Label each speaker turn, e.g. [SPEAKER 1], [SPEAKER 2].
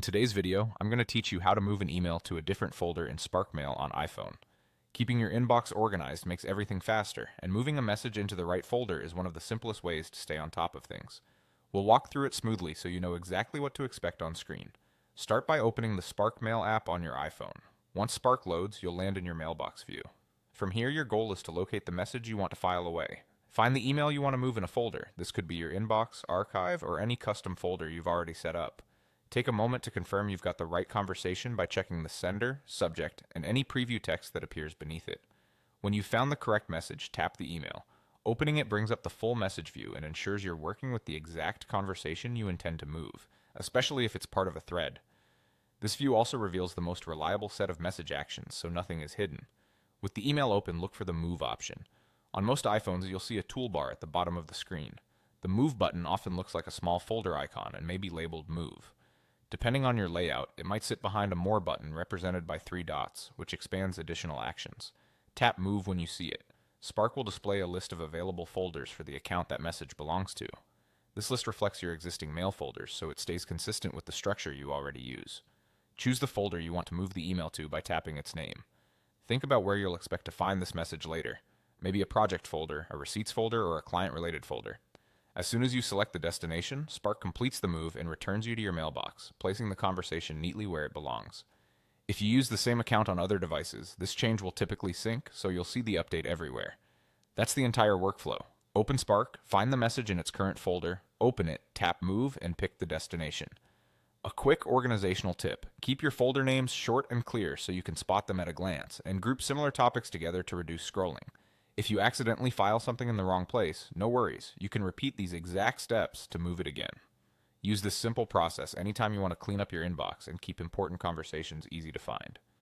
[SPEAKER 1] In today's video, I'm going to teach you how to move an email to a different folder in Spark Mail on iPhone. Keeping your inbox organized makes everything faster, and moving a message into the right folder is one of the simplest ways to stay on top of things. We'll walk through it smoothly so you know exactly what to expect on screen. Start by opening the Spark Mail app on your iPhone. Once Spark loads, you'll land in your mailbox view. From here, your goal is to locate the message you want to file away. Find the email you want to move in a folder. This could be your inbox, archive, or any custom folder you've already set up. Take a moment to confirm you've got the right conversation by checking the sender, subject, and any preview text that appears beneath it. When you've found the correct message, tap the email. Opening it brings up the full message view and ensures you're working with the exact conversation you intend to move, especially if it's part of a thread. This view also reveals the most reliable set of message actions, so nothing is hidden. With the email open, look for the Move option. On most iPhones, you'll see a toolbar at the bottom of the screen. The Move button often looks like a small folder icon and may be labeled Move. Depending on your layout, it might sit behind a More button represented by 3 dots, which expands additional actions. Tap Move when you see it. Spark will display a list of available folders for the account that message belongs to. This list reflects your existing mail folders, so it stays consistent with the structure you already use. Choose the folder you want to move the email to by tapping its name. Think about where you'll expect to find this message later. Maybe a project folder, a receipts folder, or a client-related folder. As soon as you select the destination, Spark completes the move and returns you to your mailbox, placing the conversation neatly where it belongs. If you use the same account on other devices, this change will typically sync, so you'll see the update everywhere. That's the entire workflow. Open Spark, find the message in its current folder, open it, tap Move, and pick the destination. A quick organizational tip: keep your folder names short and clear so you can spot them at a glance, and group similar topics together to reduce scrolling. If you accidentally file something in the wrong place, no worries. You can repeat these exact steps to move it again. Use this simple process anytime you want to clean up your inbox and keep important conversations easy to find.